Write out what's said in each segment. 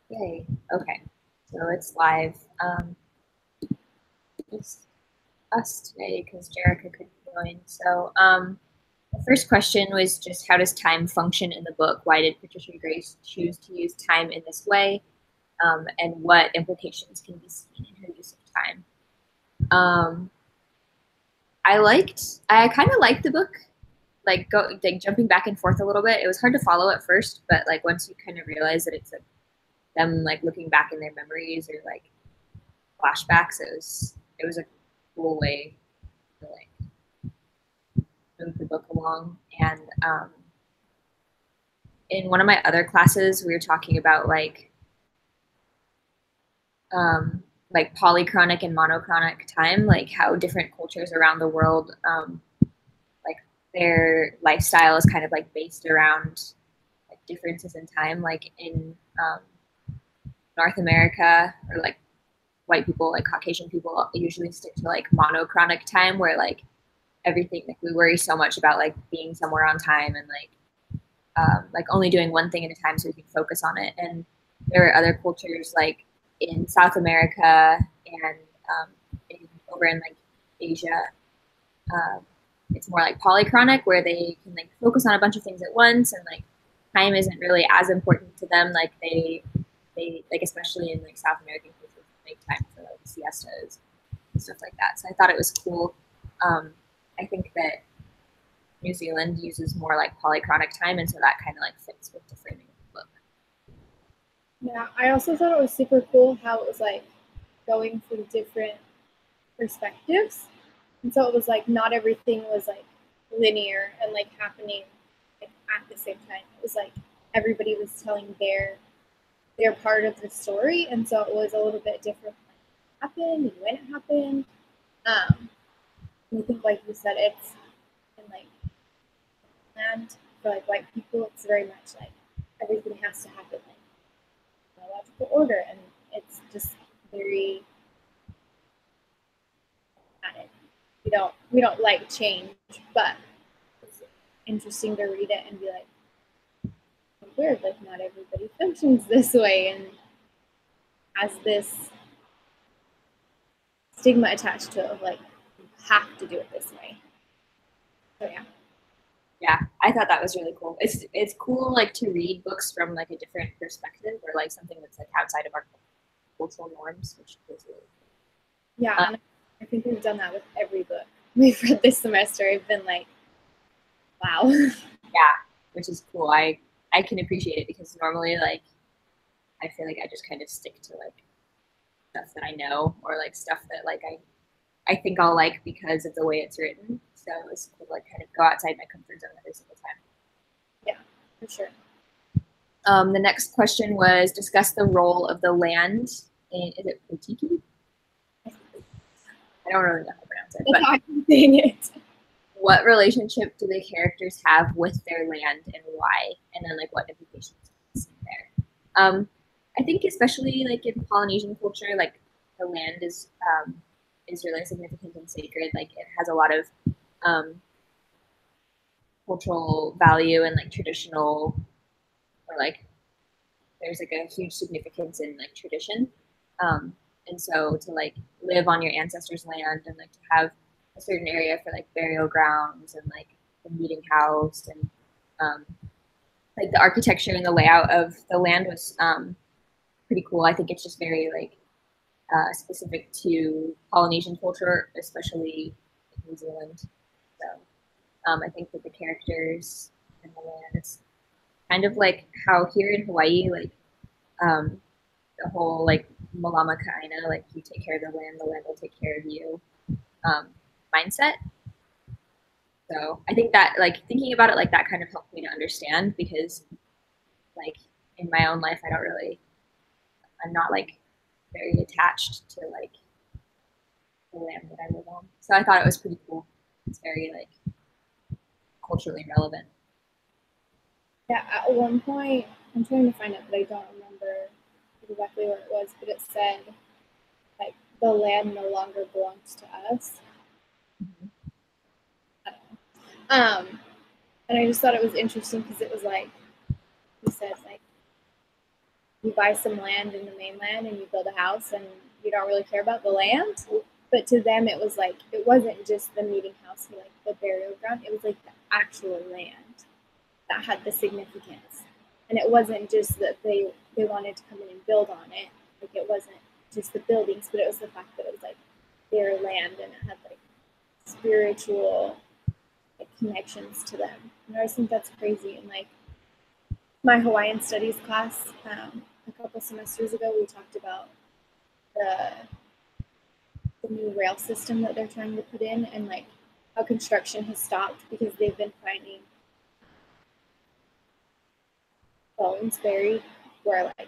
Yay. Okay. So it's live. Just us today because Jerica couldn't join. So the first question was just how does time function in the book? Why did Patricia Grace choose to use time in this way? And what implications can be seen in her use of time? Um, I kind of liked the book, like jumping back and forth a little bit. It was hard to follow at first, but like once you kind of realize that it's like them like looking back in their memories or like flashbacks, it was a cool way to like move the book along. And in one of my other classes, we were talking about like polychronic and monochronic time, like how different cultures around the world, like their lifestyle is kind of like based around like differences in time. Like in North America, or like white people, like Caucasian people, usually stick to like monochronic time, where like everything, like we worry so much about like being somewhere on time and like only doing one thing at a time so we can focus on it. And there are other cultures like in South America and over in like Asia, um, it's more like polychronic where they can like focus on a bunch of things at once, and like time isn't really as important to them. Like they like, especially in like South American cultures, make time for like siestas and stuff like that. So I thought it was cool. I think that New Zealand uses more like polychronic time, and so that kind of like fits with the framing of the book. Yeah, I also thought it was super cool how it was like going from different perspectives. And so it was like not everything was like linear and like happening like at the same time. It was like everybody was telling their part of the story, and so it was a little bit different when it happened and when it happened. And I think, like you said, it's in like land for like white people. It's very much like everything has to happen like chronological order, and it's just very static. We don't like change, but it's interesting to read it and be like, weird, like not everybody functions this way and has this stigma attached to it of like you have to do it this way. So yeah. Yeah, I thought that was really cool. It's cool like to read books from like a different perspective, or like something that's like outside of our cultural norms, which is really Yeah, cool. and I think we've done that with every book we've read this semester. I've been like, wow. Yeah, which is cool. I can appreciate it because normally like I feel like I just kind of stick to like stuff that I know, or like stuff that like I think I'll like because of the way it's written. So it's cool to like kind of go outside my comfort zone every single time. Yeah, for sure. The next question was discuss the role of the land in, is it Potiki? I don't really know how to pronounce it, That's but how I'm saying it. what relationship do the characters have with their land and why? And then like what implications there? I think especially like in Polynesian culture, like the land is really significant and sacred. Like it has a lot of um, cultural value and like traditional, or like there's like a huge significance in like tradition. And so to like live on your ancestors' land and like to have a certain area for like burial grounds and like the meeting house and um, like the architecture and the layout of the land was pretty cool. I think it's just very like specific to Polynesian culture, especially New Zealand. So I think that the characters and the land, it's kind of like how here in Hawaii, like um, the whole like malama kaina, like you take care of the land will take care of you um, mindset. So I think that like thinking about it like that kind of helped me to understand, because like in my own life, I'm not like very attached to like the land that I live on. So I thought it was pretty cool. It's very like culturally relevant. Yeah, at one point, I'm trying to find it, but I don't remember exactly where it was, but it said, like, the land no longer belongs to us. Mm-hmm. Um, and I just thought it was interesting because it was like, he said, like, you buy some land in the mainland and you build a house and you don't really care about the land. But to them, it was like, it wasn't just the meeting house or like the burial ground, it was like the actual land that had the significance. And it wasn't just that they wanted to come in and build on it. Like it wasn't just the buildings, but it was the fact that it was like their land and it had like spiritual like connections to them. And I just think that's crazy. And like my Hawaiian studies class, a couple semesters ago, we talked about the new rail system that they're trying to put in and like how construction has stopped because they've been finding bones buried where like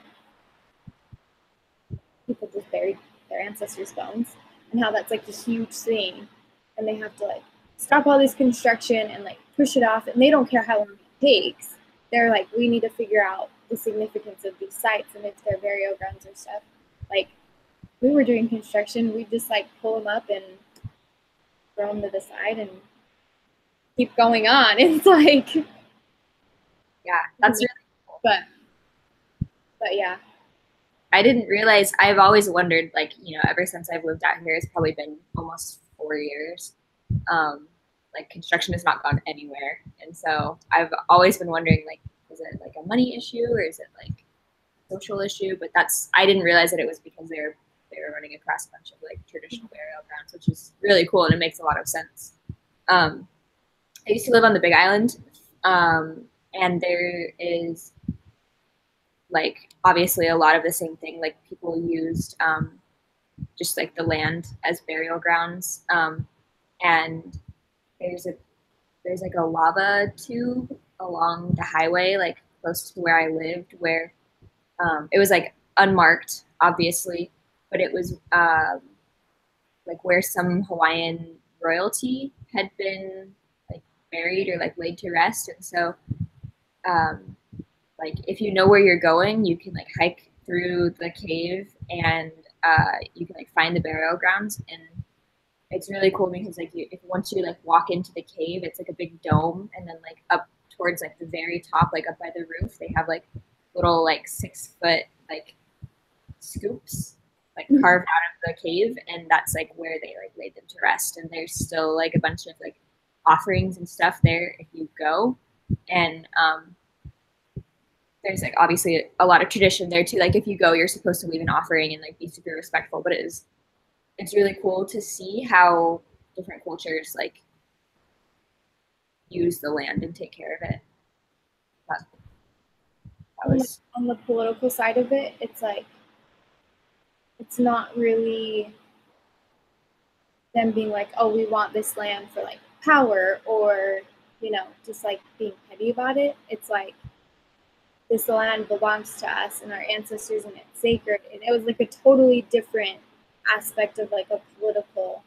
people just buried their ancestors' bones, and how that's like a huge thing, and they have to like stop all this construction and like push it off, and they don't care how long it takes. They're like, we need to figure out the significance of these sites and if they're burial grounds or stuff. Like we were doing construction, we just like pull them up and throw them to the side and keep going on. It's like, yeah, that's really cool. But yeah. I didn't realize, I've always wondered, like, you know, ever since I've lived out here, it's probably been almost 4 years. Like construction has not gone anywhere. And so I've always been wondering, like, is it like a money issue or is it like a social issue? But I didn't realize that it was because they were running across a bunch of like traditional burial grounds, which is really cool and it makes a lot of sense. I used to live on the Big Island, and there is like obviously a lot of the same thing. Like people used just like the land as burial grounds, and there's like a lava tube along the highway, like close to where I lived, where it was like unmarked, obviously, but it was like where some Hawaiian royalty had been like buried or like laid to rest, and so um, like if you know where you're going, you can like hike through the cave and you can like find the burial grounds, and it's really cool because like if once you like walk into the cave, it's like a big dome, and then like up towards like the very top, like up by the roof, they have like little like 6-foot like scoops like carved out of the cave, and that's like where they like laid them to rest. And there's still like a bunch of like offerings and stuff there if you go, and there's like obviously a lot of tradition there too. Like if you go, you're supposed to leave an offering and like be super respectful. But it's really cool to see how different cultures like use the land and take care of it. That was on the political side of it, it's like it's not really them being like, oh, we want this land for like power or you know just like being petty about it. It's like this land belongs to us and our ancestors and it's sacred. And it was like a totally different aspect of like a political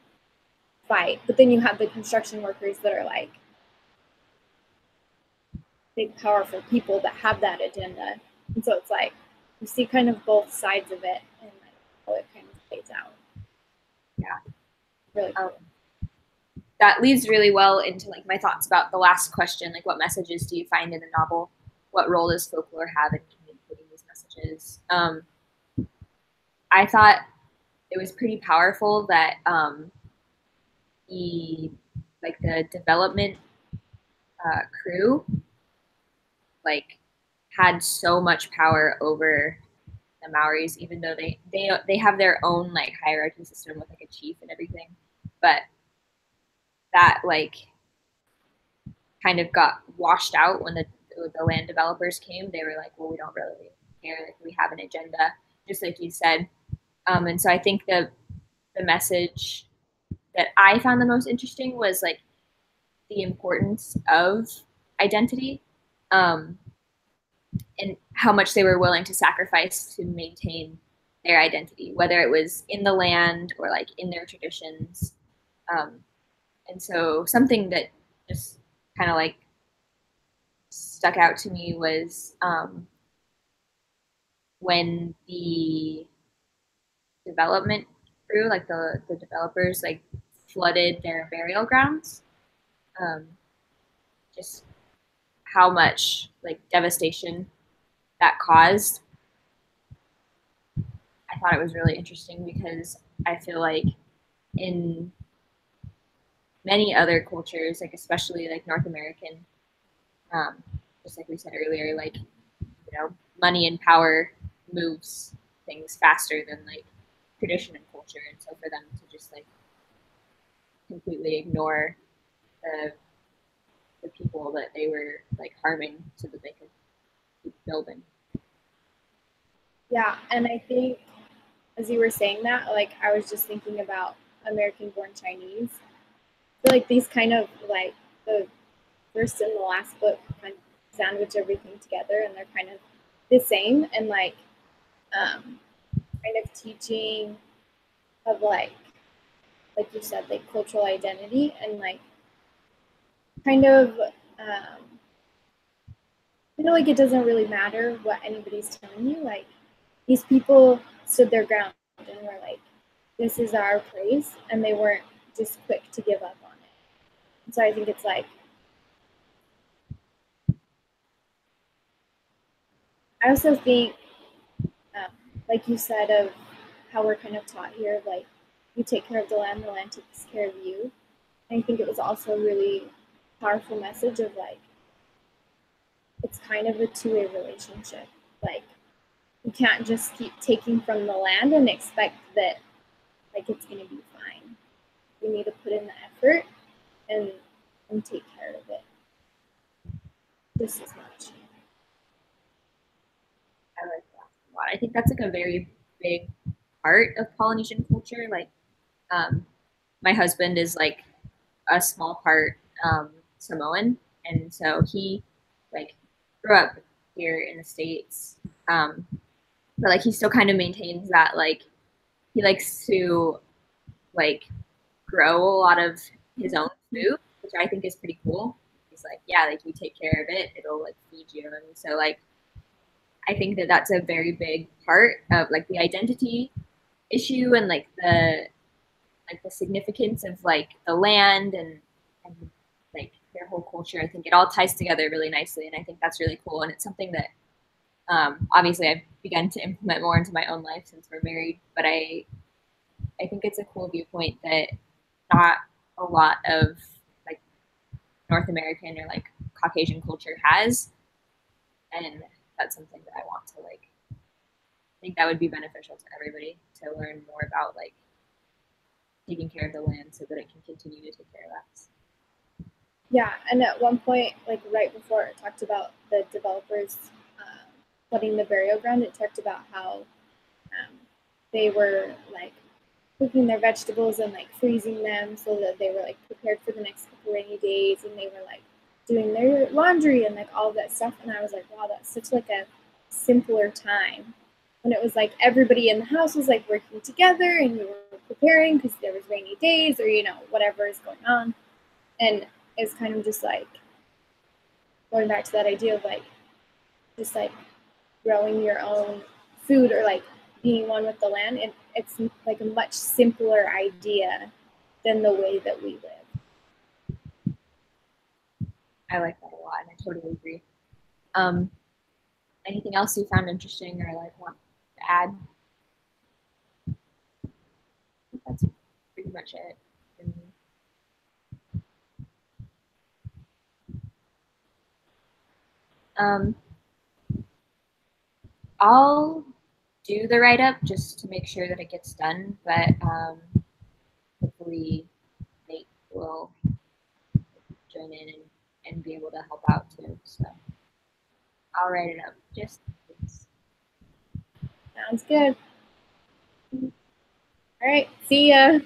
fight. But then you have the construction workers that are like big, powerful people that have that agenda. And so it's like you see kind of both sides of it and like how it kind of plays out. Yeah. Really cool. That leads really well into like my thoughts about the last question, like what messages do you find in the novel? What role does folklore have in communicating these messages? I thought it was pretty powerful that the development crew like had so much power over the Maoris, even though they have their own like hierarchy system with like a chief and everything, but that like kind of got washed out when the land developers came. They were like, well, we don't really care, like we have an agenda, just like you said. And so I think the message that I found the most interesting was like the importance of identity, and how much they were willing to sacrifice to maintain their identity, whether it was in the land or like in their traditions. And so something that just kind of like stuck out to me was when the development crew, like the developers, like flooded their burial grounds. Just how much like devastation that caused. I thought it was really interesting because I feel like in many other cultures, like especially like North American, um, just like we said earlier, like money and power moves things faster than like tradition and culture, and so for them to just like completely ignore the people that they were like harming so that they could keep building. Yeah, and I think as you were saying that, like I was just thinking about American born Chinese. I feel like these kind of like the first and the last book kind of sandwich everything together and they're kind of the same and like kind of teaching of like you said, like cultural identity and like kind of like it doesn't really matter what anybody's telling you. Like these people stood their ground and were like, this is our place, and they weren't just quick to give up on it. And so I think it's like I also think like you said of how we're kind of taught here of like you take care of the land takes care of you. And I think it was also a really powerful message of like it's kind of a two-way relationship. Like you can't just keep taking from the land and expect that like it's going to be fine. You need to put in the effort and take care of it just as much. I like that a lot. I think that's like a very big part of Polynesian culture. Like, my husband is like a small part Samoan, and so he like grew up here in the States, but like he still kind of maintains that like he likes to like grow a lot of his own food, which I think is pretty cool. He's like, yeah, like you take care of it, it'll like feed you, and so like I think that that's a very big part of like the identity issue and like the significance of like the land and like their whole culture. I think it all ties together really nicely, and I think that's really cool. And it's something that obviously I've begun to implement more into my own life since we're married. But I think it's a cool viewpoint that not a lot of like North American or like Caucasian culture has, and that's something that I want to like. I think that would be beneficial to everybody to learn more about like taking care of the land so that it can continue to take care of us. Yeah, and at one point, like right before it talked about the developers flooding the burial ground, it talked about how they were like cooking their vegetables and like freezing them so that they were like prepared for the next couple rainy days, and they were like doing their laundry and like all of that stuff. And I was like, wow, that's such like a simpler time when it was like everybody in the house was like working together and we were preparing because there was rainy days or whatever is going on. And it's kind of just like going back to that idea of like just like growing your own food or like being one with the land. And it's like a much simpler idea than the way that we live. I like that a lot, and I totally agree. Um, Anything else you found interesting or like want to add? That's pretty much it. Um, I'll do the write up just to make sure that it gets done, but hopefully Nate will join in and be able to help out too. So I'll write it up just in case. Sounds good. All right. See ya.